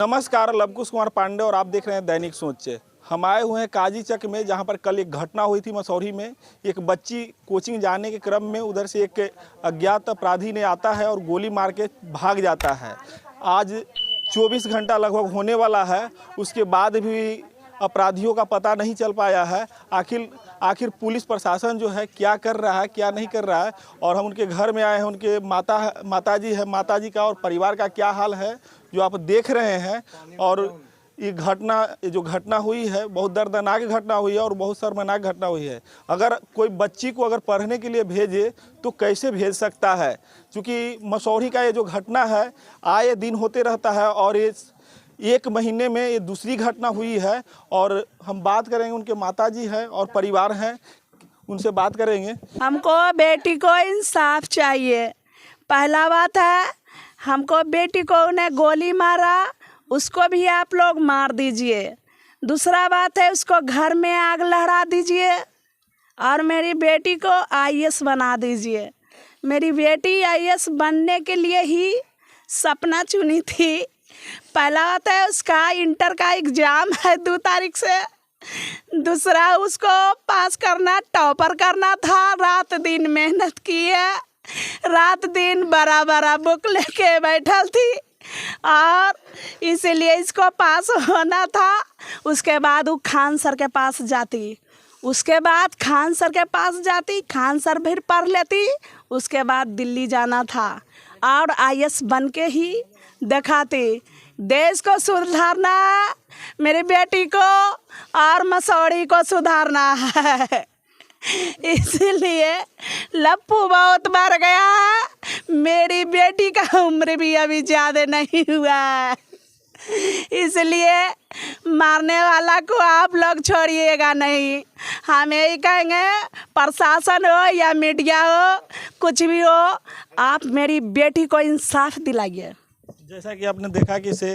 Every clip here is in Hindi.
नमस्कार, लवकुश कुमार पांडे और आप देख रहे हैं दैनिक सोच। हम आए हुए हैं काजीचक में, जहां पर कल एक घटना हुई थी मसौरी में। एक बच्ची कोचिंग जाने के क्रम में उधर से एक अज्ञात अपराधी ने आता है और गोली मार के भाग जाता है। आज 24 घंटा लगभग होने वाला है, उसके बाद भी अपराधियों का पता नहीं चल पाया है। आखिर पुलिस प्रशासन जो है क्या कर रहा है, क्या नहीं कर रहा है। और हम उनके घर में आए हैं, उनके माताजी का और परिवार का क्या हाल है जो आप देख रहे हैं। और ये जो घटना हुई है बहुत दर्दनाक घटना हुई है और बहुत शर्मनाक घटना हुई है। अगर कोई बच्ची को अगर पढ़ने के लिए भेजे तो कैसे भेज सकता है, क्योंकि मसौरी का ये जो घटना है आए दिन होते रहता है और ये एक महीने में ये दूसरी घटना हुई है। और हम बात करेंगे, उनके माताजी हैं और परिवार हैं, उनसे बात करेंगे। हमको बेटी को इंसाफ चाहिए। पहला बात है, हमको बेटी को उन्हें गोली मारा, उसको भी आप लोग मार दीजिए। दूसरा बात है, उसको घर में आग लहरा दीजिए और मेरी बेटी को आईएएस बना दीजिए। मेरी बेटी आईएएस बनने के लिए ही सपना चुनी थी। पहला बात है, उसका इंटर का एग्ज़ाम है 2 तारीख से। दूसरा, उसको पास करना, टॉपर करना था। रात दिन मेहनत की है, रात दिन बड़ा बड़ा बुक लेके बैठल थी और इसीलिए इसको पास होना था। उसके बाद वो खान सर के पास जाती, उसके बाद खान सर के पास जाती, खान सर फिर पढ़ लेती। उसके बाद दिल्ली जाना था और आईएएस बन के ही दिखाती। देश को सुधारना, मेरी बेटी को और मसौरी को सुधारना है। इसलिए लप्पू बहुत बढ़ गया है। मेरी बेटी का उम्र भी अभी ज़्यादा नहीं हुआ है, इसलिए मारने वाला को आप लोग छोड़िएगा नहीं। हम यही कहेंगे, प्रशासन हो या मीडिया हो, कुछ भी हो, आप मेरी बेटी को इंसाफ दिलाइए। जैसा कि आपने देखा कि से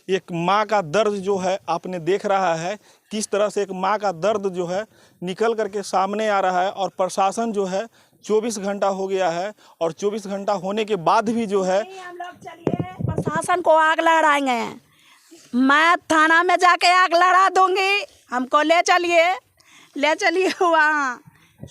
एक माँ का दर्द जो है आपने देख रहा है, किस तरह से एक माँ का दर्द जो है निकल करके सामने आ रहा है। और प्रशासन जो है 24 घंटा हो गया है और 24 घंटा होने के बाद भी जो है हम लोग चलिए प्रशासन को आग लहराएंगे। मैं थाना में जाके आग लहरा दूंगी, हमको ले चलिए वहाँ।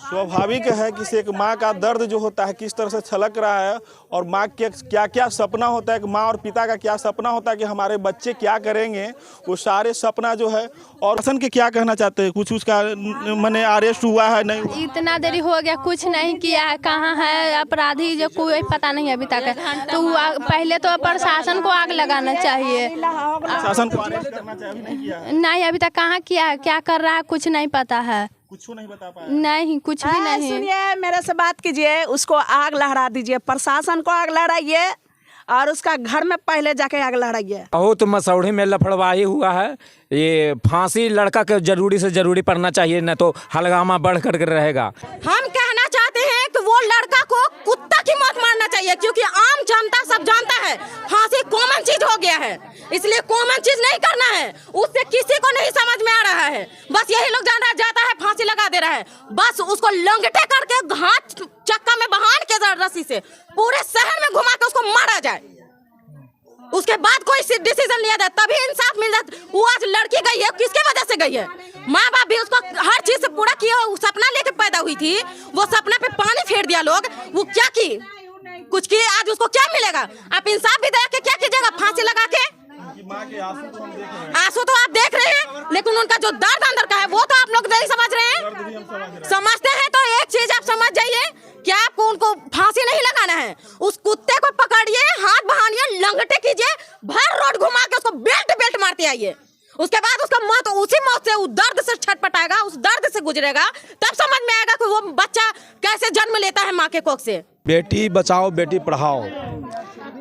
स्वाभाविक है कि से एक माँ का दर्द जो होता है किस तरह से छलक रहा है और माँ के क्या क्या सपना होता है कि माँ और पिता का क्या सपना होता है कि हमारे बच्चे क्या करेंगे, वो सारे सपना जो है। और प्रशासन के क्या कहना चाहते हैं, कुछ उसका मैंने अरेस्ट हुआ है नहीं? इतना देरी हो गया, कुछ नहीं किया है, कहाँ है अपराधी जो कोई पता नहीं अभी तक है। तो पहले तो प्रशासन को आग लगाना चाहिए। प्रशासन को अरेस्ट करना चाहिए, अभी नहीं किया है। नहीं, अभी तक कहाँ किया है, क्या कर रहा है कुछ नहीं पता है, कुछ नहीं बता पाया। नहीं, कुछ भी नहीं। सुनिए, मेरे से बात कीजिए, उसको आग लहरा दीजिए, प्रशासन को आग लहराइए और उसका घर में पहले जाके आग लहराइए। बहुत मसौरी में लफड़वाही हुआ है। ये फांसी लड़का के जरूरी से जरूरी पड़ना चाहिए, न तो हलगामा बढ़ कर रहेगा। हम कहना चाहते हैं कि वो लड़का को कुत्ता की मौत मारना चाहिए, क्योंकि आम जनता सब जानता है फांसी कॉमन चीज हो गया है। इसलिए कॉमन चीज नहीं करना है, उससे किसी को नहीं समझ में आ रहा है। बस यही लोग जान रहा जाता है, फांसी लगा दे रहा है। बस उसको लंगटे करके हाथ चक्का में बहान के रस्सी से पूरे शहर में घुमा के उसको मारा जाए। उसके बाद कोई डिसीजन लिया जाए, तभी इंसाफ मिल जाए। वो आज लड़की गई है, किसके वजह से गई है? माँ बाप भी उसको हर चीज से पूरा किया, वो सपना लेके पैदा हुई थी, वो सपना पे पानी फेर दिया लोग। वो क्या की, कुछ की, आज उसको क्या मिलेगा? आप इंसाफ भी दे के क्या कीजिएगा? फांसी लगा के आंसू तो आप देख रहे हैं, लेकिन उनका जो दर्द अंदर का है वो तो आप लोग नहीं समझ रहे हैं। समझते हैं तो एक चीज आप समझ जाइए कि आपको उनको फांसी नहीं लगाना है। उस कुत्ते को पकड़िए, हाथ बहानिए, लंगटे कीजिए, भर रोड घुमा के उसको बेल्ट मारते आइए। उसके बाद उसका मौत, उसी मौत से, उस दर्द से छटपटाएगा, उस दर्द से गुजरेगा, तब समझ में आएगा कि वो बच्चा कैसे जन्म लेता है माँ के कोख से। बेटी बचाओ बेटी पढ़ाओ,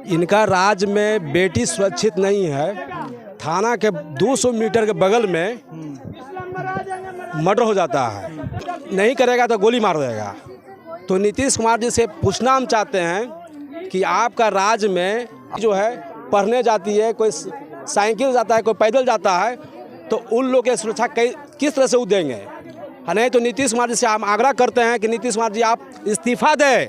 इनका राज्य में बेटी सुरक्षित नहीं है। थाना के 200 मीटर के बगल में मर्डर हो जाता है, नहीं करेगा तो गोली मार देगा। तो नीतीश कुमार जी से पूछना हम चाहते हैं कि आपका राज्य में जो है पढ़ने जाती है, कोई साइकिल जाता है, कोई पैदल जाता है, तो उन लोग की सुरक्षा किस तरह से वो देंगे? नहीं तो नीतीश कुमार जी से हम आग्रह करते हैं कि नीतीश कुमार जी आप इस्तीफा दें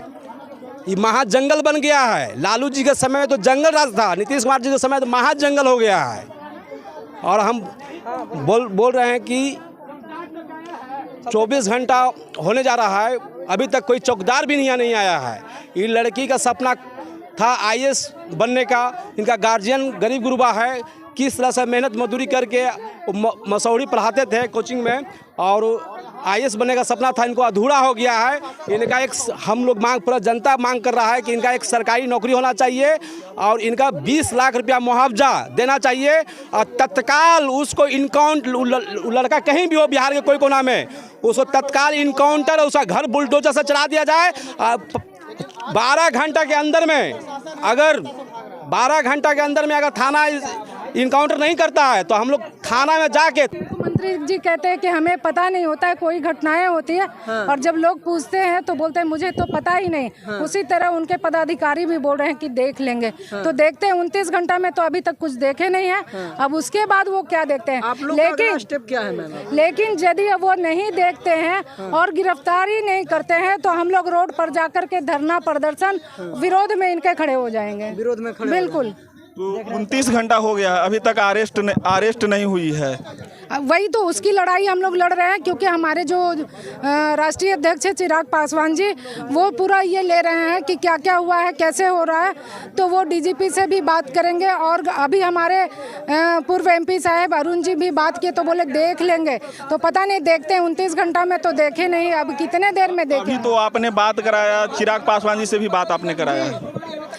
ये महाजंगल बन गया है। लालू जी के समय में तो जंगल राज था, नीतीश कुमार जी के समय तो महाजंगल हो गया है। और हम बोल रहे हैं कि 24 घंटा होने जा रहा है, अभी तक कोई चौकीदार भी नहीं आया है। ये लड़की का सपना था IAS बनने का, इनका गार्जियन गरीब गुरबा है, किस तरह से मेहनत मजदूरी करके मसौरी पढ़ाते थे कोचिंग में, और IAS बनने का सपना था, इनको अधूरा हो गया है। इनका एक हम लोग मांग, पूरा जनता मांग कर रहा है कि इनका एक सरकारी नौकरी होना चाहिए और इनका 20 लाख रुपया मुआवजा देना चाहिए और तत्काल उसको लड़का कहीं भी हो बिहार के कोई कोना में, उसको तत्काल इनकाउंटर, उसका घर बुलडोजर से चला दिया जाए। 12 घंटा के अंदर में अगर थाना इनकाउंटर नहीं करता है तो हम लोग थाना में जाके। मुख्यमंत्री जी कहते हैं कि हमें पता नहीं होता है, कोई घटनाएं होती है और जब लोग पूछते हैं तो बोलते हैं मुझे तो पता ही नहीं। उसी तरह उनके पदाधिकारी भी बोल रहे हैं कि देख लेंगे, तो देखते हैं 29 घंटा में तो अभी तक कुछ देखे नहीं है। अब उसके बाद वो क्या देखते हैं, लेकिन स्टेप क्या है मैम? लेकिन यदि वो नहीं देखते हैं और गिरफ्तारी नहीं करते हैं तो हम लोग रोड पर जाकर के धरना प्रदर्शन विरोध में इनके खड़े हो जाएंगे। विरोध में खड़े बिल्कुल। तो 29 घंटा हो गया है, अभी तक अरेस्ट नहीं हुई है। वही तो उसकी लड़ाई हम लोग लड़ रहे हैं, क्योंकि हमारे जो राष्ट्रीय अध्यक्ष है चिराग पासवान जी, वो पूरा ये ले रहे हैं कि क्या क्या हुआ है, कैसे हो रहा है। तो वो DGP से भी बात करेंगे और अभी हमारे पूर्व MP साहब अरुण जी भी बात किए तो बोले देख लेंगे। तो पता नहीं, देखते हैं 29 घंटा में तो देखे नहीं, अब कितने देर में देखें। अभी तो आपने बात कराया, चिराग पासवान जी से भी बात आपने कराया।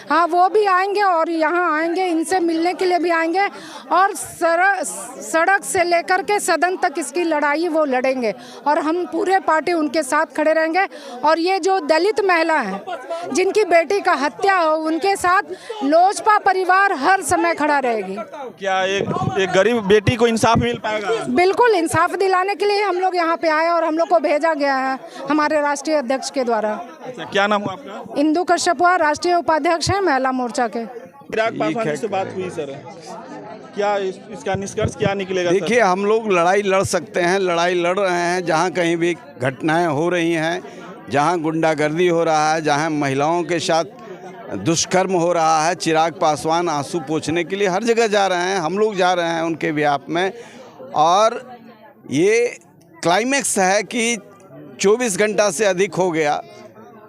हाँ, वो भी आएंगे और यहाँ आएंगे, इनसे मिलने के लिए भी आएंगे और सड़क से लेकर के सदन तक इसकी लड़ाई वो लड़ेंगे और हम पूरे पार्टी उनके साथ खड़े रहेंगे। और ये जो दलित महिला हैं जिनकी बेटी का हत्या हो, उनके साथ लोजपा परिवार हर समय खड़ा रहेगी। क्या एक गरीब बेटी को इंसाफ मिल पाएगा? बिल्कुल, इंसाफ दिलाने के लिए हम लोग यहाँ पे आए और हम लोग को भेजा गया है हमारे राष्ट्रीय अध्यक्ष के द्वारा। अच्छा, क्या नाम है आपका? इंदु कश्यपवा, राष्ट्रीय उपाध्यक्ष है महिला मोर्चा के। चिराग पासवान जी से बात हुई सर, क्या इसका निष्कर्ष क्या निकलेगा? देखिए, हम लोग लड़ाई लड़ सकते हैं, लड़ाई लड़ रहे हैं। जहाँ कहीं भी घटनाएं हो रही हैं, जहाँ गुंडागर्दी हो रहा है, जहाँ महिलाओं के साथ दुष्कर्म हो रहा है, चिराग पासवान आंसू पोंछने के लिए हर जगह जा रहे हैं। हम लोग जा रहे हैं उनके व्याप में, और ये क्लाइमेक्स है कि 24 घंटा से अधिक हो गया।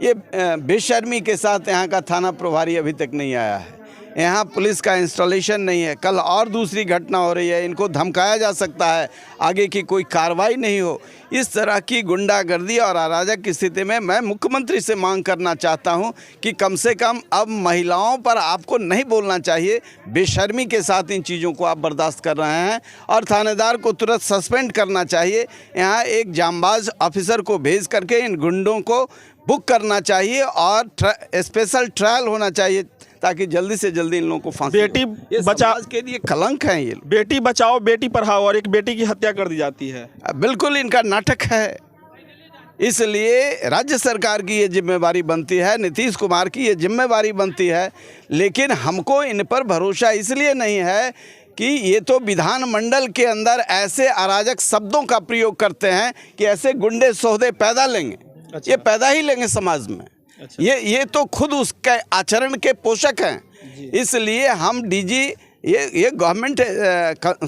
ये बेशर्मी के साथ यहाँ का थाना प्रभारी अभी तक नहीं आया है, यहाँ पुलिस का इंस्टॉलेशन नहीं है। कल और दूसरी घटना हो रही है, इनको धमकाया जा सकता है, आगे की कोई कार्रवाई नहीं हो। इस तरह की गुंडागर्दी और अराजक की स्थिति में मैं मुख्यमंत्री से मांग करना चाहता हूं कि कम से कम अब महिलाओं पर आपको नहीं बोलना चाहिए। बेशर्मी के साथ इन चीज़ों को आप बर्दाश्त कर रहे हैं और थानेदार को तुरंत सस्पेंड करना चाहिए। यहाँ एक जांबाज ऑफिसर को भेज करके इन गुंडों को बुक करना चाहिए और स्पेशल ट्रायल होना चाहिए ताकि जल्दी से जल्दी इन लोगों को फांसी। बेटी बचाओ के लिए कलंक है ये। बेटी बचाओ बेटी पढ़ाओ, और एक बेटी की हत्या कर दी जाती है। बिल्कुल इनका नाटक है। इसलिए राज्य सरकार की ये जिम्मेवारी बनती है, नीतीश कुमार की ये जिम्मेवारी बनती है, लेकिन हमको इन पर भरोसा इसलिए नहीं है कि ये तो विधानमंडल के अंदर ऐसे अराजक शब्दों का प्रयोग करते हैं कि ऐसे गुंडे सौदे पैदा लेंगे। अच्छा। ये पैदा ही लेंगे समाज में। अच्छा। ये तो खुद उसके आचरण के पोषक हैं। इसलिए हम DG, ये गवर्नमेंट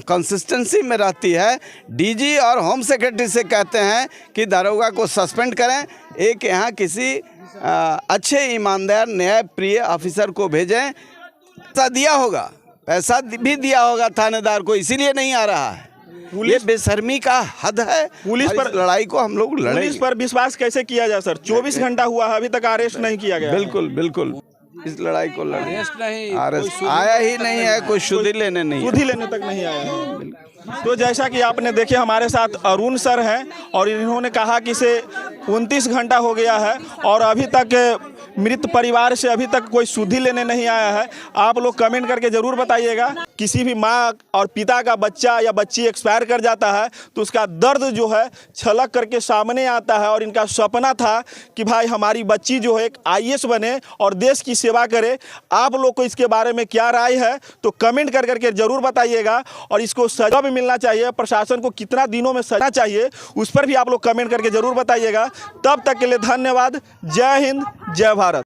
कंसिस्टेंसी में रहती है। DG और होम सेक्रेटरी से कहते हैं कि दारोगा को सस्पेंड करें, एक यहाँ किसी अच्छे ईमानदार न्यायप्रिय ऑफिसर को भेजें। पैसा दिया होगा, पैसा भी दिया होगा थानेदार को, इसीलिए नहीं आ रहा है। ये बेशर्मी का हद है। पुलिस पर लड़ाई को हम लोग लड़ेंगे। पुलिस पर विश्वास कैसे किया जाए सर? 24 घंटा हुआ है, अभी तक अरेस्ट नहीं किया गया। बिल्कुल बिल्कुल, इस लड़ाई को लड़ेंगे। अरेस्ट आया ही नहीं है, कोई शुद्धि लेने नहीं, शुद्धि लेने तक नहीं आया है। तो जैसा कि आपने देखे, हमारे साथ अरुण सर हैं और इन्होंने कहा कि इसे 29 घंटा हो गया है और अभी तक मृत परिवार से अभी तक कोई शुद्धि लेने नहीं आया है। आप लोग कमेंट करके ज़रूर बताइएगा। किसी भी माँ और पिता का बच्चा या बच्ची एक्सपायर कर जाता है तो उसका दर्द जो है छलक करके सामने आता है, और इनका सपना था कि भाई हमारी बच्ची जो है एक IAS बने और देश की सेवा करे। आप लोग को इसके बारे में क्या राय है तो कमेंट कर करके ज़रूर बताइएगा। और इसको सजा भी मिलना चाहिए, प्रशासन को कितना दिनों में सजा चाहिए उस पर भी आप लोग कमेंट करके ज़रूर बताइएगा। तब तक के लिए धन्यवाद। जय हिंद, जय भारत।